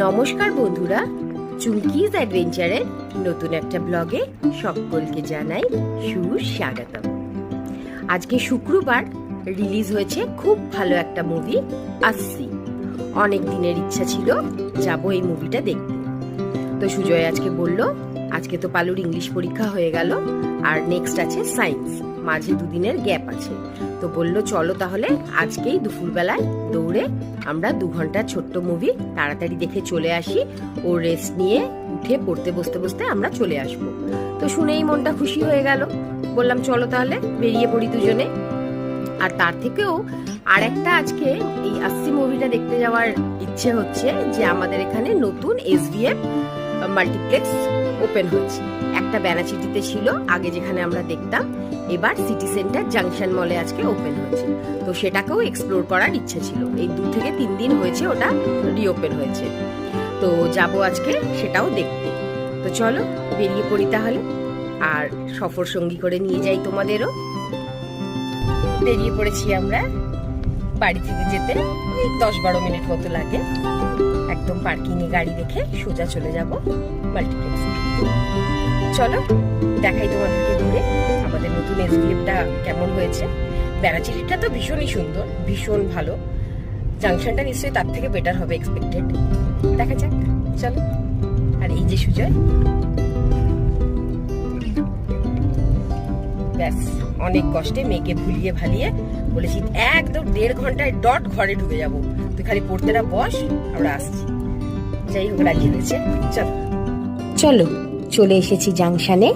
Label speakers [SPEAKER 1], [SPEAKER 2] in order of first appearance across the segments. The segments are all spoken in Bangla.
[SPEAKER 1] নমস্কার বন্ধুরা, চুমকিজ অ্যাডভেঞ্চারের নতুন একটা ব্লগে সকলকে জানাই সুস্বাগতম। আজকে শুক্রবার রিলিজ হয়েছে খুব ভালো একটা মুভি আসছি। অনেক দিনের ইচ্ছা ছিল যাব এই মুভিটা দেখতে। তো সুজয় আজকে বলল, আজকে তো পালুর ইংলিশ পরীক্ষা হয়ে গেল আর নেক্সট আছে সায়েন্স, মাঝে দুদিনের গ্যাপ আছে। তো বলল চলো তাহলে আজকেই দুপুরবেলায় দৌড়ে আমরা 2 ঘন্টার ছোট্ট মুভি তাড়াতাড়ি দেখে চলে আসি। ও রেস্ট নিয়ে উঠে পড়তে বসতে বসতে আমরা চলে আসব। তো শুনেই মনটা খুশি হয়ে গেল। বললাম চলো তাহলে বেরিয়ে পড়ি দুজনে। আর তার থেকেও আর একটা আজকে এই আসছি মুভিটা দেখতে যাওয়ার ইচ্ছে হচ্ছে যে আমাদের এখানে নতুন SVF মাল্টিপ্লেক্স ওপেন হচ্ছে। একটা ব্যানাচিটিতে ছিল আগে যেখানে আমরা দেখতাম, এবার সিটি সেন্টার জাংশন মলে আজকে ওপেন হচ্ছে। তো সেটাকেও এক্সপ্লোর করার ইচ্ছে ছিল। এই 2 থেকে 3 দিন হয়েছে ওটা রিওপেন হয়েছে। তো যাব আজকে সেটাও দেখতে। তো চলো বেরিয়ে পড়ি তাহলে, আর সফর সঙ্গী করে নিয়ে যাই তোমাদেরও। বেরিয়ে পড়েছি আমরা। বাড়ি থেকে যেতে 10-12 মিনিট মতো লাগে। একদম পার্কিংয়ে গাড়ি রেখে সোজা চলে যাব মাল্টিপ্লেক্সে। চলো দেখাই তোমাদেরকে ঘুরে আমাদের নতুন SVFটা কেমন হয়েছে। ব্যানাচিটিটা তো ভীষণই সুন্দর, ভীষণ ভালো। জাংশনটা নিশ্চয়ই তার থেকে বেটার হবে এক্সপেক্টেড। দেখা যাক, চলো। আর এই যে সুজয়, ব্যাস অনেক কষ্টে মেয়েকে ভুলিয়ে ভালিয়ে বলেছি একদম 1.5 ঘন্টায় ডট ঘরে ঢুকে যাব, তুই খালি পড়তেটা বস, আমরা আসছি। যাই হোক রাজি হয়েছে। চলো চলো চলে এসেছি জাংশনে।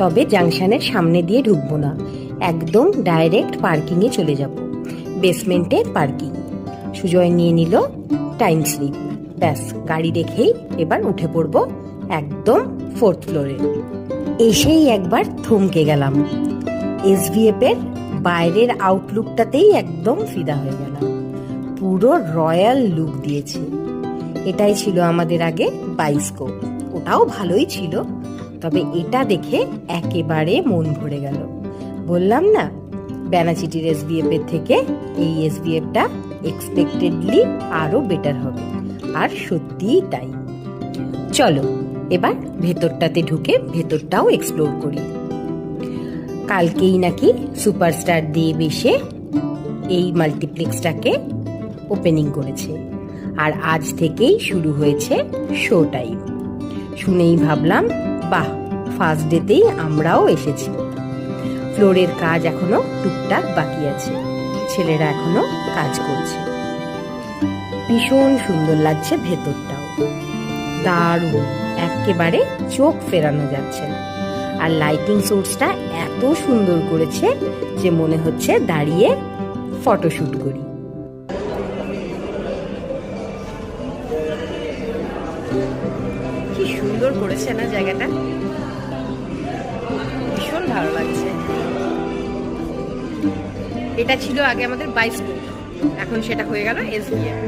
[SPEAKER 1] তবে জাংশনের সামনে দিয়ে ঢুকবো না, একদম ডাইরেক্ট পার্কিংয়ে চলে যাব। বেসমেন্টে পার্কিং। সুজয় নিয়ে নিল টাইম স্লিপ। ব্যাস গাড়ি রেখেই এবার উঠে পড়বো একদম 4th ফ্লোরে। এসেই একবার থমকে গেলাম। SVF এর বাইরের আউটলুকটাতেই একদম ফিদা হয়ে গেলাম। পুরো রয়্যাল লুক দিয়েছে। এটাই ছিল আমাদের আগে বাইস্কোপ, ওটাও ভালোই ছিল, তবে এটা দেখে একেবারে মন ভরে গেল। বললাম না, ব্যানাচিটির SVF এর থেকে এই SVFটা এক্সপেক্টেডলি আরো বেটার হবে। আর সত্যিই তাই। চলো এবার ভেতরটাতে ঢুকে ভেতরটাও এক্সপ্লোর করি। কালকেই নাকি সুপারস্টার দেব এসে এই মাল্টিপ্লেক্সটাকে ওপেনিং করেছে, আর আজ থেকেই শুরু হয়েছে শো টাইম। শুনেই ভাবলাম বাহ, ফার্স্ট ডেতেই আমরাও এসেছি। ফ্লোরের কাজ এখনো টুকটাক বাকি আছে, ছেলেরা এখনো কাজ করছে। ভীষণ সুন্দর লাগছে ভেতরটাও, দারুণ, একেবারে চোখ ফেরানো যাচ্ছে না। আর লাইটিং সোর্সটা এত সুন্দর করেছে যে মনে হচ্ছে দাঁড়িয়ে ফটোশুট করি। কি সুন্দর করেছে না জায়গাটা, ভীষণ ভালো লাগছে। এটা ছিল আগে আমাদের বাইস্কোপ, এখন সেটা হয়ে গেল SVF।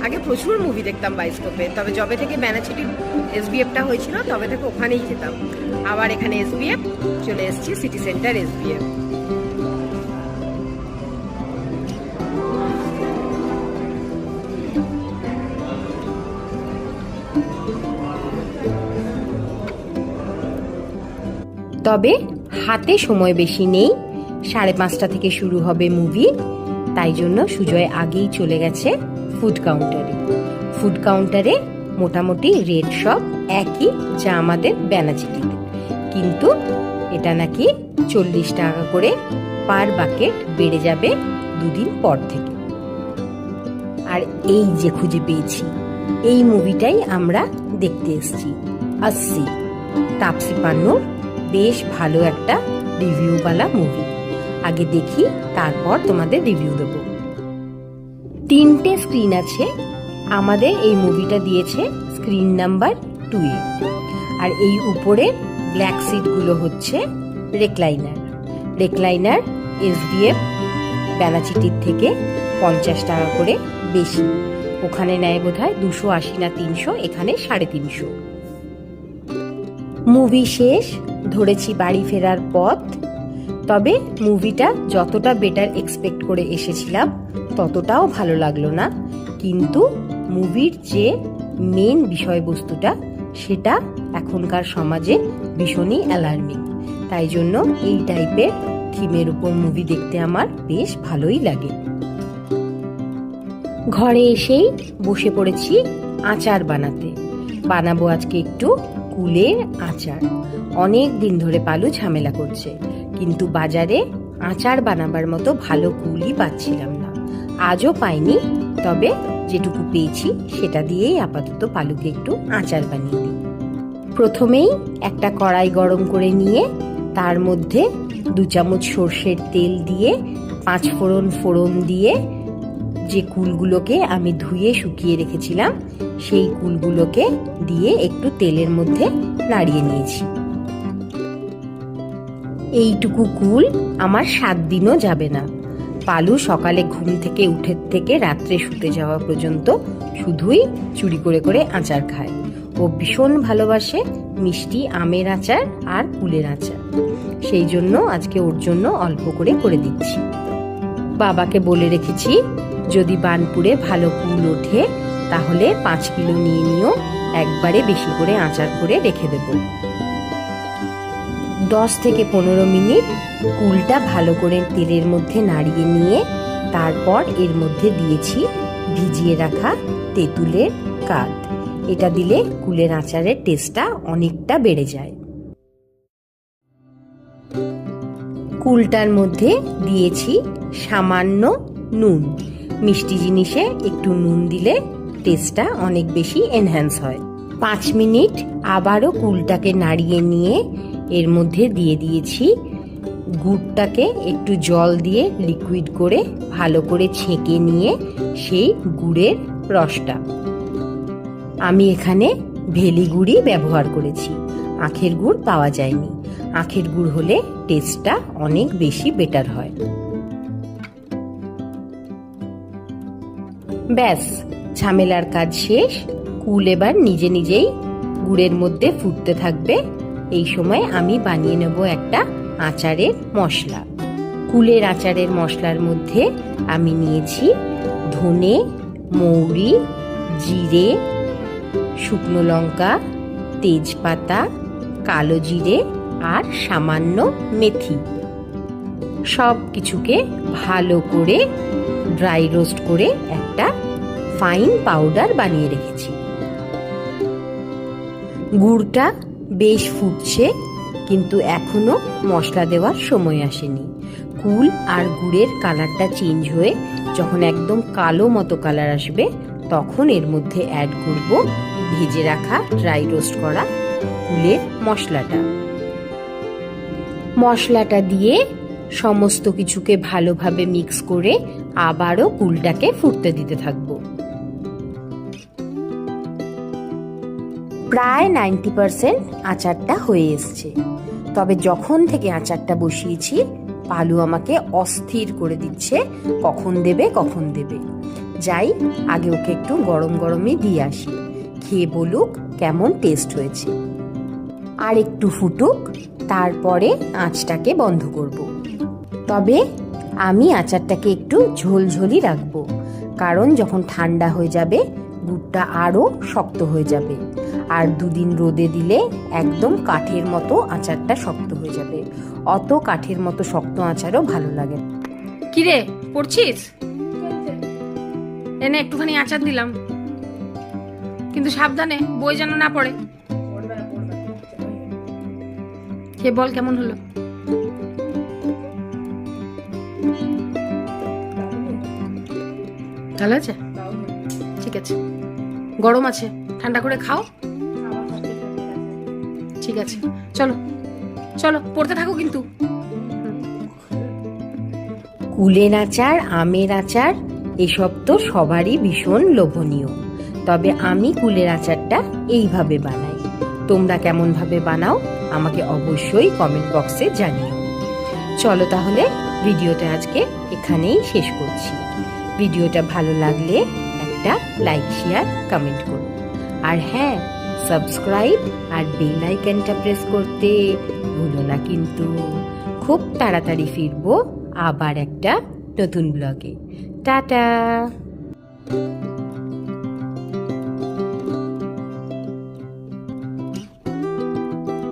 [SPEAKER 1] আগে প্রচুর মুভি দেখতাম বাইস্কোপে, তবে যবে থেকে ব্যানাচিটি SVFটা হয়েছিল তবে থেকে ওখানেই যেতাম। আবার এখানে SVF, চলে এসেছি সিটি সেন্টার SVF। তবে হাতে সময় বেশি নেই, 5:30 থেকে শুরু হবে মুভি। তাই জন্য সুজয় আগেই চলে গেছে ফুড কাউন্টারে। ফুড কাউন্টারে মোটামুটি রেট সব একই যা আমাদের ব্যানাচিটিতে, কিন্তু এটা নাকি 40 টাকা করে পার বাকেট বেড়ে যাবে 2 দিন পর থেকে। আর এই যে খুঁজে পেয়েছি, এই মুভিটাই আমরা দেখতে এসেছি, আসছি। তাপসী পান্নুর বেশ ভালো একটা রিভিউওয়ালা মুভি। আগে দেখি, তারপর তোমাদের রিভিউ দেবো। 3টে স্ক্রিন আছে। আমাদের এই মুভিটা দিয়েছে স্ক্রিন নাম্বার 2 এ। আর এই উপরে ব্ল্যাক সিটগুলো হচ্ছে রেক্লাইনার। SVF ব্যানাচিটির থেকে 50 টাকা করে বেশি। ওখানে নেয় বোধহয় 280 না 300, এখানে 350। মুভি শেষ, ধরেছি বাড়ি ফেরার পথ। তবে মুভিটা যতটা বেটার এক্সপেক্ট করে এসেছিলাম ততটাও ভালো লাগলো না, কিন্তু মুভির যে মেন বিষয়বস্তুটা সেটা এখনকার সমাজে ভীষণই অ্যালার্মিং। তাই জন্য এই টাইপের থিমের উপর মুভি দেখতে আমার বেশ ভালোই লাগে। ঘরে এসেই বসে পড়েছি আচার বানাবো আজকে একটু কুলের আচার। অনেক দিন ধরে পালু ঝামেলা করছে, কিন্তু বাজারে আচার বানাবার মতো ভালো কুলই পাচ্ছিলাম না। আজও পাইনি, তবে যেটুকু পেয়েছি সেটা দিয়েই আপাতত পালুকে একটু আচার বানিয়ে দিই। প্রথমেই একটা কড়াই গরম করে নিয়ে তার মধ্যে 2 চামচ সর্ষের তেল দিয়ে 5 ফোড়ন দিয়ে যে কুলগুলোকে আমি ধুয়ে শুকিয়ে রেখেছিলাম সেই কুলগুলোকে দিয়ে একটু তেলের মধ্যে নাড়িয়ে নিয়েছি। এইটুকু কুল আমার 7 দিনও যাবে না। পালু সকালে ঘুম থেকে উঠে থেকে রাত্রে শুতে যাওয়া পর্যন্ত শুধুই চুরি করে করে আচার খায়। ও ভীষণ ভালোবাসে মিষ্টি আমের আচার আর কুলের আচার, সেই জন্য আজকে ওর জন্য অল্প করে দিচ্ছি। বাবাকে বলে রেখেছি যদি বানপুরে ভালো কুল ওঠে তাহলে 5 কিলো নিয়ে নিও, একবারে বেশি করে আচার করে রেখে দেব। 10 থেকে 15 মিনিট কুলটা ভালো করে তেলের মধ্যে নাড়িয়ে নিয়ে তারপর এর মধ্যে দিয়েছি ভিজিয়ে রাখা তেঁতুলের কাঠ। এটা দিলে কুলের আচারের টেস্টটা অনেকটা বেড়ে যায়। কুলটার মধ্যে দিয়েছি সামান্য নুন। মিষ্টি জিনিসে একটু নুন দিলে টেস্টটা অনেক বেশি এনহ্যান্স হয়। 5 মিনিট আবারও কুলটাকে নাড়িয়ে নিয়ে এর মধ্যে দিয়ে দিয়েছি গুড়টাকে একটু জল দিয়ে লিকুইড করে ভালো করে ছেঁকে নিয়ে সেই গুড়ের রসটা। আমি এখানে ভেলি গুড়ই ব্যবহার করেছি, আখের গুড় পাওয়া যায়নি। আখের গুড় হলে টেস্টটা অনেক বেশি বেটার হয়। ব্যাস, ঝামেলার কাজ শেষ। কুল এবার নিজে নিজেই গুড়ের মধ্যে ফুটতে থাকবে। এই সময় আমি বানিয়ে নেব একটা আচারের মশলা। কুলের আচারের মশলার মধ্যে আমি নিয়েছি ধনে, মৌরি, জিরে, শুকনো লঙ্কা, তেজপাতা, কালো জিরে আর সামান্য মেথি। সব কিছুকে ভালো করে ড্রাই রোস্ট করে একটা ফাইন পাউডার বানিয়ে রেখেছি। গুড়টা বেশ ফুটছে, কিন্তু এখনো মশলা দেওয়ার সময় আসেনি। কুল আর গুড়ের কালারটা চেঞ্জ হয়ে যখন একদম কালো মতো কালার আসবে তখন এর মধ্যে অ্যাড করব ভেজে রাখা ড্রাই রোস্ট করা কুলের মশলাটা দিয়ে সমস্ত কিছুকে ভালোভাবে মিক্স করে আবারও কুলটাকে ফুটতে দিতে থাকবো। প্রায় 90% আচারটা হয়ে এসছে। তবে যখন থেকে আচারটা বসিয়েছি পালু আমাকে অস্থির করে দিচ্ছে কখন দেবে। যাই আগে ওকে একটু গরমই দিয়ে আসি, খেয়ে বলুক কেমন টেস্ট হয়েছে। আর একটু ফুটুক, তারপরে আঁচটাকে বন্ধ করব। তবে আমি আচারটাকে একটু ঝোলঝোলই রাখবো, কারণ যখন ঠান্ডা হয়ে যাবে গুড়টা আরও শক্ত হয়ে যাবে। আর 2 দিন রোদে দিলে একদম কাঠের মতো আচারটা শক্ত হয়ে যাবে। অত কাঠের মতো শক্ত আচারও ভালো লাগে।
[SPEAKER 2] কিরে পড়ছিস? এনে একটুখানি আচার দিলাম, কিন্তু সাবধানে বই যেন না পড়ে। খেয়ে বল কেমন হলো। ভালো আছে? ঠিক আছে, গরম আছে, ঠান্ডা করে খাও। ঠিক আছে, চলো পড়তে থাকো কিন্তু।
[SPEAKER 1] কুলের আচার, আমের আচার এসব তো সবারই ভীষণ লোভনীয়, তবে আমি কুলের আচারটা এইভাবে বানাই। তোমরা কেমন ভাবে বানাও আমাকে অবশ্যই কমেন্ট বক্সে জানিও। চলো তাহলে ভিডিওটা আজকে এখানেই শেষ করছি। ভিডিওটা ভালো লাগলে একটা লাইক, শেয়ার, কমেন্ট করো। আর হ্যাঁ, সাবস্ক্রাইব আর বেল আইকনটা প্রেস করতে ভুলো না কিন্তু। খুব তাড়াতাড়ি ফিরবো আবার একটা নতুন ব্লগে। টাটা।